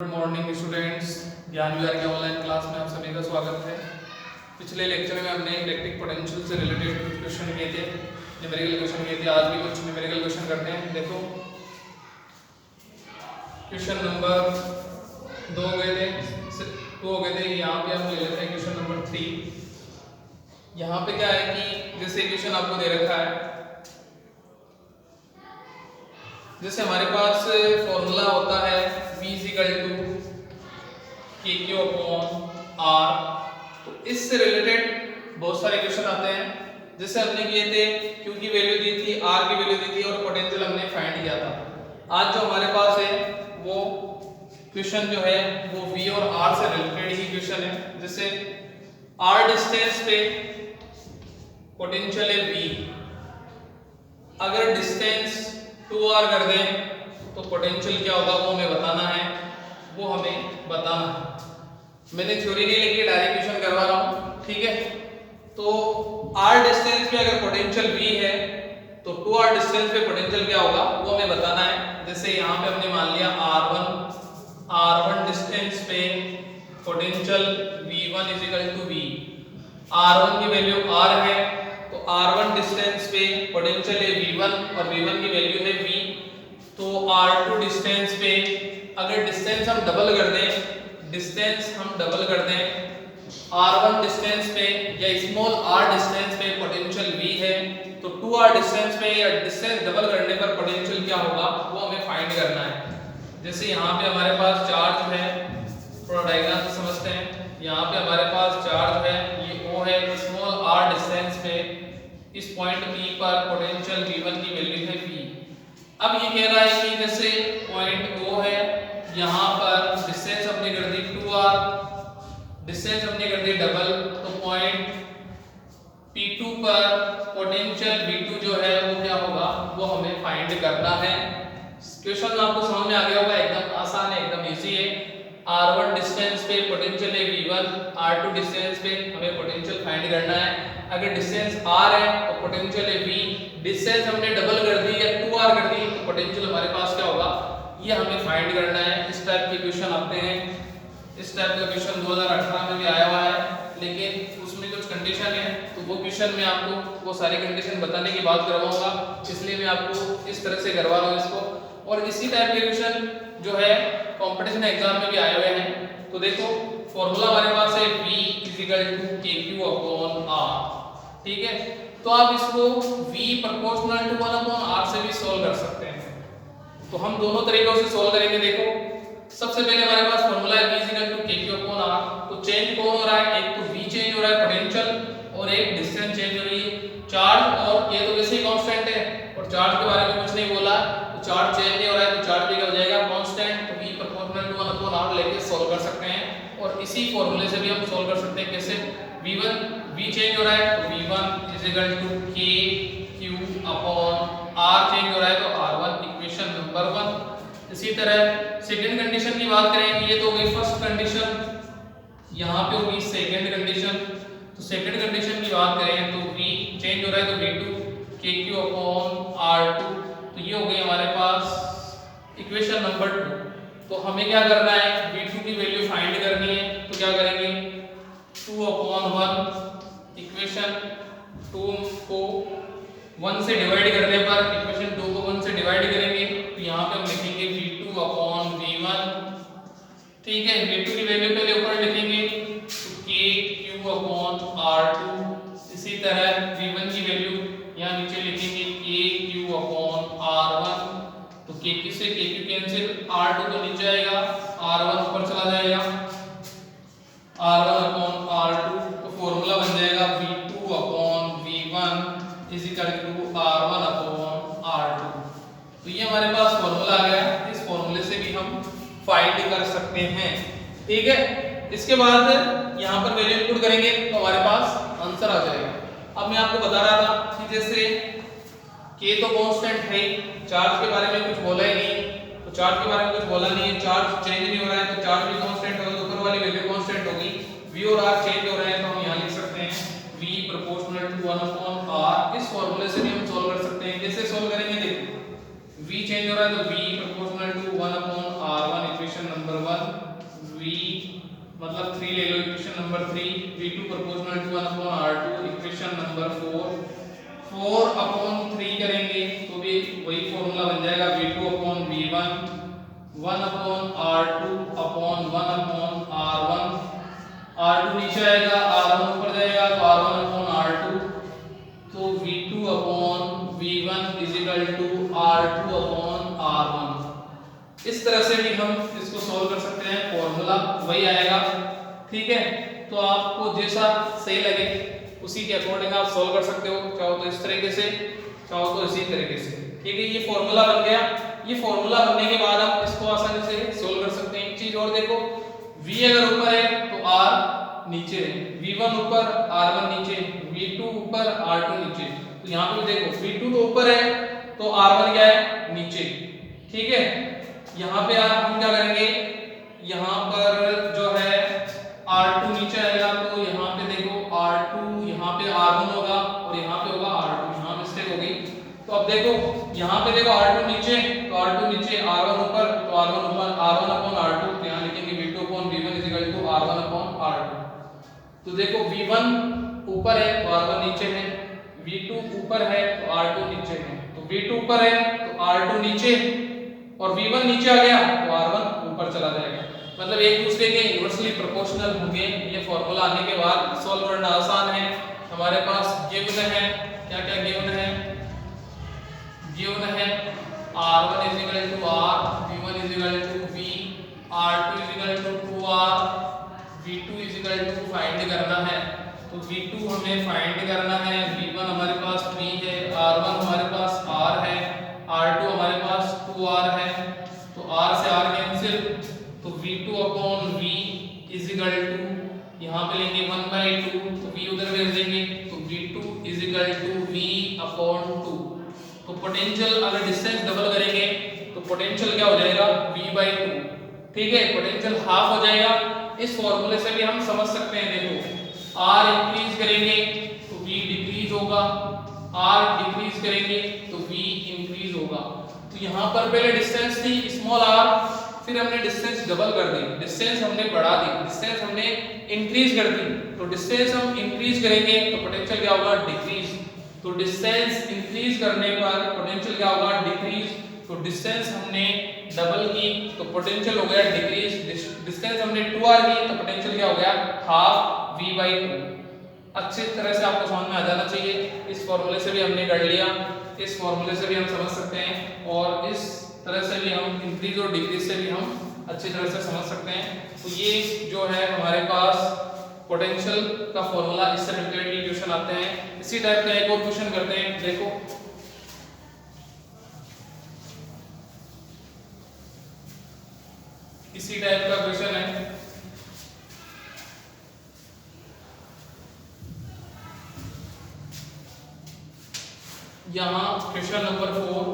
Good morning students, ज्ञान विहार के online class में आप सभी का स्वागत है। पिछले लेक्चर में हमने इलेक्ट्रिक पोटेंशियल से रिलेटेड कुछ क्वेश्चन किए थे, न्यूमेरिकल क्वेश्चन किए थे। आज भी कुछ न्यूमेरिकल क्वेश्चन करते हैं। देखो क्वेश्चन नंबर 2 हो गए थे, यहाँ पे हम ले लेते हैं क्वेश्चन नंबर 3। यहाँ पे क्या है कि जैसे क्वेश्चन आपको दे रखा है, जैसे हमारे पास फॉर्मूला होता है V = KQ/R। तो इससे रिलेटेड बहुत सारे क्वेश्चन आते हैं। जैसे हमने किए थे Q की वैल्यू दी थी, R की वैल्यू दी थी और पोटेंशियल हमने फाइंड किया था। आज जो हमारे पास है वो क्वेश्चन जो है वो V और R से रिलेटेड ही क्वेश्चन है। जैसे R डिस्टेंस पे पोटेंशियल है V, अगर डिस्टेंस 2R कर दें तो पोटेंशियल क्या होगा वो हमें बताना है। मैंने थ्योरी नहीं लिखी, डायरेक्ट क्वेश्चन करवा रहा हूँ, ठीक है। तो R डिस्टेंस पे अगर पोटेंशियल V है तो 2R डिस्टेंस पे पोटेंशियल क्या होगा वो हमें बताना है। जैसे यहाँ पे हमने मान लिया R1 डिस्टेंस पे पोटेंशियल V1 = V। R1 की वैल्यू R है तो R1 डिस्टेंस पे पोटेंशियल है V1 और V1 की वैल्यू है V। तो R2 डिस्टेंस पे अगर डिस्टेंस हम डबल कर दें, R1 डिस्टेंस पे या स्मॉल r डिस्टेंस पे पोटेंशियल V है तो 2R डिस्टेंस पे या डिस्टेंस डबल करने पर पोटेंशियल क्या होगा वो हमें फाइंड करना है। जैसे यहाँ पे हमारे पास चार्ज है, थोड़ा डायग्राम से समझते हैं। यहाँ पे हमारे पास चार्ज है, ये O है, स्मॉल r डिस्टेंस पे इस पॉइंट P पर पोटेंशियल V1 की वैल्यू है V। अब ये कह रहा है कि जैसे पॉइंट O है, यहाँ पर डिस्टेंस हमने कर दी 2R, डिस्टेंस हमने कर दी डबल, तो पॉइंट P2 पर पोटेंशियल V2 जो है वो क्या होगा वो हमें फाइंड करना है। क्वेश्चन आपको समझ में आ गया होगा, एकदम आसान है, एकदम इजी है। R1 डिस्टेंस पे पोटेंशियल है V1, R2 डिस्टेंस पे हमें पोटेंशियल फाइंड करना है। अगर डिस्टेंस R है तो पोटेंशियल है V, डिस्टेंस हमने डबल कर दी या 2R कर दी तो पोटेंशियल हमारे पास क्या होगा ये हमें फाइंड करना है। इस टाइप के क्वेश्चन आते हैं। इस टाइप का क्वेश्चन 2018 में भी आया हुआ है, लेकिन उसमें कुछ कंडीशन है तो वो क्वेश्चन में आपको वो सारी कंडीशन बताने की बात करवाऊंगा, इसलिए मैं आपको इस तरह से करवा रहा हूँ इसको। और इसी टाइप के क्वेश्चन जो है कंपटीशन एग्जाम में भी आए हुए हैं। तो देखो फॉर्मूला हमारे पास है V = KQ/R, ठीक है। तो आप इसको V प्रोपोर्शनल टू 1/R से भी सोल्व कर सकते हैं। तो हम दोनों तरीकों से सोल्व करेंगे। देखो सबसे पहले हमारे पास फॉर्मूला है V = KQ/R। तो चेंज कौन हो रहा है, एक तो V चेंज हो रहा है पोटेंशियल और एक डिस्टेंस चेंज हो रही है चार्ज, और ये तो वैसे ही कांस्टेंट है और चार्ज के बारे में कुछ नहीं बोला, तो चार्ज चेंज नहीं हो रहा है तो चार्ज भी क्या हो जाएगा कांस्टेंट। तो V प्रोपोर्शनल टू 1/R लेके सोल्व कर सकते हैं। और इसी फॉर्मूले से भी हम सोल्व कर सकते हैं। कैसे, V चेंज हो रहा है तो V1 = KQ/R चेंज हो रहा है तो R1, इक्वेशन नंबर 1। इसी तरह सेकंड कंडीशन की बात करें, ये तो होगी फर्स्ट कंडीशन, यहाँ पे होगी सेकंड कंडीशन। तो सेकंड कंडीशन की बात करें तो V चेंज हो रहा है तो V2 KQ/R2, तो ये हो गई हमारे पास इक्वेशन नंबर 2। तो हमें क्या करना है, V2 की वैल्यू फाइंड करनी है। तो क्या करेंगे, 2/1, इक्वेशन 2 को 1 से डिवाइड करने पर इक्वेशन 2 को 1 से डिवाइड करेंगे तो यहाँ पे हम लिखेंगे V2/V1, ठीक है। V2 की वैल्यू पहले ऊपर लिखेंगे तो KQ/R2। इसी तरह V1 की वैल्यू यहाँ नीचे लिखेंगे KQ/R1। तो KQ से KQ कैंसिल, R2 तो नीचे आएगा, R1 ऊपर चला जाएगा, R1/R2। तो फॉर्मूला बन जाएगा V2/V1 = R1/R2। तो ये हमारे पास फॉर्मूला आ गया। इस फॉर्मूले से भी हम फाइंड कर सकते हैं, ठीक है। इसके बाद यहाँ पर वैल्यू इनपुट करेंगे तो हमारे पास आंसर आ जाएगा। अब मैं आपको बता रहा था कि जैसे K तो कांस्टेंट है, चार्ज के बारे में कुछ बोला ही नहीं, तो चार्ज के बारे में कुछ बोला नहीं है, चार्ज चेंज नहीं हो रहा है तो चार्ज भी कांस्टेंट होगा, ऊपर वाली वैल्यू कांस्टेंट होगी। V और R चेंज हो रहे हैं तो हम यहाँ लिख सकते हैं V = 1/R। इस फॉर्मूले से भी हम सोल्व कर सकते हैं। कैसे सोल्व करेंगे, देखो V चेंज चेंज हो रहा है तो v proportional to 1 upon r1 equation number 1, v मतलब 3 ले लो इक्वेशन नंबर 3, v2 proportional to 1 upon r2 equation number 4, 4 upon 3 करेंगे तो भी वही फॉर्मूला बन जाएगा v2 upon v1, 1 upon r2 upon 1 upon r1, r2 नीचे आएगा r1 ऊपर जाएगा तो r1 अपॉन r2, तो v2 upon v1 is equal to r2 upon r1। इस तरह से भी हम इसको सॉल्व कर सकते हैं, फॉर्मूला वही आएगा। ठीक है, तो आपको जैसा सही लगे उसी के अकॉर्डिंग आप सॉल्व कर सकते हो, चाहो तो इस तरीके से, चाहो तो इसी तरीके से। ठीक है, ये फॉर्मूला बन गया। ये फॉर्मूला बनने के बाद हम इसको आसानी से सॉल्व कर सकते हैं। एक चीज और देखो, v अगर ऊपर है तो r नीचे है, v1 ऊपर r1 नीचे, v2 ऊपर r2 नीचे। तो यहाँ पे देखो v2 तो ऊपर है तो r1 क्या है, नीचे। ठीक है, यहाँ पे हम क्या करेंगे, यहाँ पर जो है r2 नीचे आएगा तो यहाँ पे देखो r2, यहाँ पे r1 होगा और यहाँ पे होगा r2, यहाँ मिस्टेक हो गई। तो अब देखो यहाँ पे देखो r2 नीचे तो r2 नीचे, r1 ऊपर तो r1 ऊपर, r1 अपॉन r2, तो यहाँ लिखेंगे v2 upon v1 is equal to r1 upon r2। तो देखो v1 ऊपर है तो r1 नीचे है, v2 ऊपर है तो r2 नीचे है, तो v2 ऊपर है तो r2 नीचे और v1 नीचे आ गया तो r1 ऊपर चला जाएगा। मतलब एक दूसरे के इनवर्सली प्रोपोर्शनल होंगे। ये फॉर्मूला आने के बाद सॉल्व करना आसान है। हमारे पास गिवन है, क्या क्या गिवन है, गिवन है r1 is equal to r, v1 is equal to v, r2 is equal to 2r, v2 is equal to find करना है। तो v2 हमें फाइंड करना है, v1 हमारे पास v है, r1 हमारे पास r है, r2 हमारे पास 2r है, तो r से r कैंसिल, तो v2 upon v is equal to यहाँ पे लेंगे 1/2, तो v उधर भेज देंगे तो v2 is equal to v upon 2। तो पोटेंशियल अगर डिस्टेंस डबल करेंगे तो पोटेंशियल क्या हो जाएगा, v/2। ठीक है, पोटेंशियल हाफ हो जाएगा। इस फॉर्मूले से भी हम समझ सकते हैं, देखो r इंक्रीज करेंगे तो v डिक्रीज होगा, r डिक्रीज करेंगे तो v इंक्रीज होगा। तो यहाँ पर पहले डिस्टेंस थी स्मॉल r, फिर हमने डिस्टेंस डबल कर दी, डिस्टेंस हमने बढ़ा दी, डिस्टेंस हमने इंक्रीज कर दी। तो डिस्टेंस हम इंक्रीज करेंगे तो पोटेंशियल क्या होगा, डिक्रीज। तो डिस्टेंस इंक्रीज करने पर पोटेंशियल क्या होगा, डिक्रीज। तो डिस्टेंस हमने डबल की तो पोटेंशियल हो गया डिक्रीज, डिस्टेंस हमने 2r की तो पोटेंशियल क्या हो गया, हाफ v/2। अच्छी तरह से आपको समझ में आ जाना चाहिए। इस फॉर्मूले से भी हमने कर लिया, इस फॉर्मूले से भी हम समझ सकते हैं और इस तरह से भी हम इंक्रीज और डिक्रीज से भी हम अच्छी तरह से समझ सकते हैं। तो ये जो है हमारे पास पोटेंशियल का फॉर्मूला, इससे रिलेटेड ये क्वेश्चन आते हैं। इसी टाइप का एक और क्वेश्चन करते हैं। देखो इसी टाइप का क्वेश्चन है, यहाँ क्वेश्चन नंबर 4,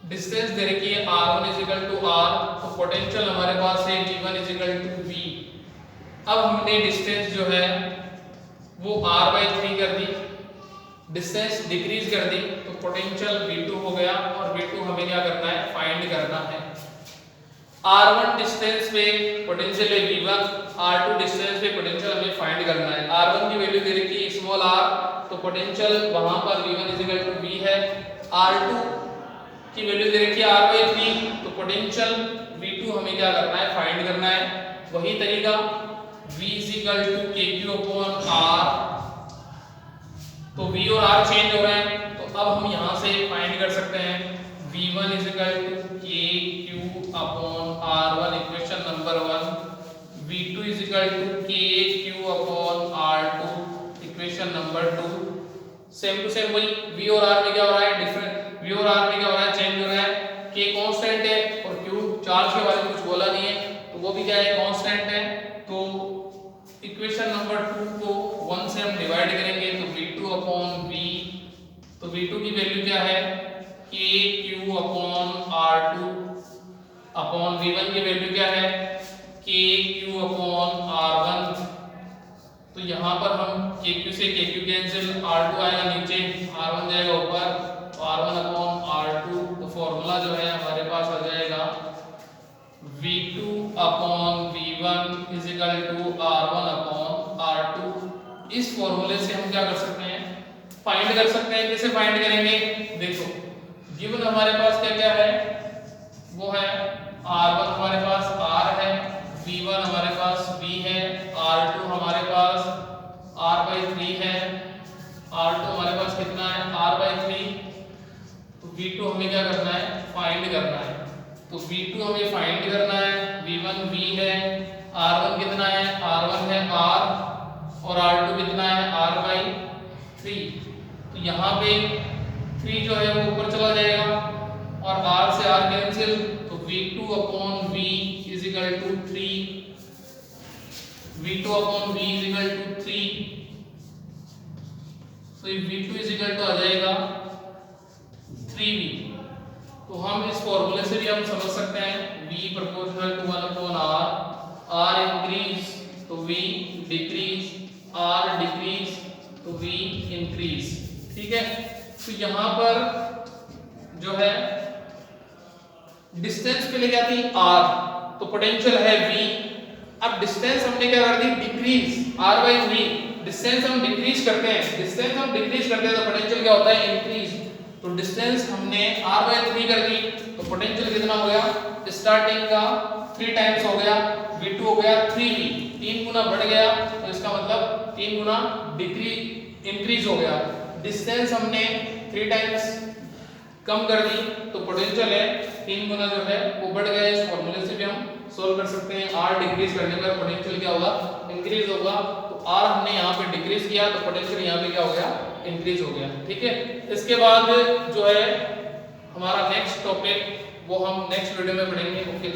डिस्टेंस दे रखी है r1 is equal to r, तो पोटेंशियल हमारे पास है v1 is equal to v। अब हमने डिस्टेंस जो है वो r/3 कर दी, डिस्टेंस डिक्रीज कर दी, तो पोटेंशियल v2 हो गया और v2 हमें क्या करना है, फाइंड करना है। r1 डिस्टेंस पे पोटेंशियल है v1, r2 डिस्टेंस पे पोटेंशियल हमें फाइंड करना है। r1 की वैल्यू दे रखी है स्मॉल r, तो पोटेंशियल वहां पर v1 is equal to v है। r2 की वैल्यू दे रखी है r/3, तो पोटेंशियल v2 हमें क्या करना है, फाइंड करना है। वही तरीका v is equal to kq upon r, तो v और r चेंज हो रहे हैं, तो अब हम यहां से फाइंड कर सकते हैं v1 is equal to kq upon r1 equation number 1, v2 is equal to kq upon r2 equation number 2। Same to same वही v और r में क्या हो रहा है, डिफरेंट v और r में क्या हो रहा है, चेंज हो रहा है। k कांस्टेंट है और q चार्ज के बारे में कुछ बोला नहीं है, तो वो भी क्या है, कांस्टेंट है। तो इक्वेशन नंबर 2 को 1 से हम डिवाइड करेंगे तो v2 अपॉन v, तो v2 की वैल्यू क्या है, kq upon r2 upon v1 की वैल्यू क्या है, kq अपॉन r1। तो यहाँ पर हम kq से kq कैंसिल, r2 आएगा नीचे, r1 जाएगा ऊपर, तो R1 अपॉन R2, तो फॉर्मूला जो है हमारे पास आ जाएगा V2 upon V1 is equal to R1 upon R2। इस फॉर्मूले से हम क्या कर सकते हैं, फाइंड कर सकते हैं। कैसे फाइंड करेंगे, देखो गिवन हमारे पास क्या क्या है, वो है R1 हमारे पास R है, V1 हमारे पास V है, R2 हमारे पास R/3 है, R2 हमारे पास कितना है R/3। तो V2 हमें क्या करना है, फाइंड करना है। तो V2 हमें फाइंड करना है, V1 V है, R1 कितना है, R1 है R, और R2 कितना है R/3। तो यहाँ पे 3 जो है वो ऊपर चला जाएगा और R से R कैंसिल, तो V2 upon V is equal to 3, V2 upon V is equal to 3। तो ये V2 इज इक्वल टू आ जाएगा 3V। तो हम इस फॉर्मूले से भी हम समझ सकते हैं V proportional to 1 upon R, R increase तो V डिक्रीज, R डिक्रीज तो V इंक्रीज। ठीक है, तो यहाँ पर जो है डिस्टेंस पे ले क्या थी R, तो पोटेंशियल है V। अब डिस्टेंस हमने क्या कर दी, डिक्रीज, R/V। डिस्टेंस हम डिक्रीज करते हैं, डिस्टेंस हम डिक्रीज करते हैं तो पोटेंशियल क्या होता है, इंक्रीज। तो डिस्टेंस हमने R/3 कर दी, तो पोटेंशियल कितना हो गया, स्टार्टिंग का 3 टाइम्स हो गया, V2 हो गया 3V, 3 गुना बढ़ गया, तो इसका मतलब 3 गुना डिक्रीज इंक्रीज हो गया। डिस्टेंस हमने 3 टाइम्स कम कर दी, तो पोटेंशियल है 3 गुना जो है वो बढ़ गया। इस फॉर्मूले से भी हम सोल्व कर सकते हैं। R डिक्रीज करने पर पोटेंशियल क्या होगा, इंक्रीज होगा। तो R हमने यहाँ पे डिक्रीज किया तो पोटेंशियल यहाँ पे क्या हो गया, इंक्रीज हो गया। ठीक है, इसके बाद जो है हमारा नेक्स्ट टॉपिक वो हम नेक्स्ट वीडियो में पढ़ेंगे। ओके।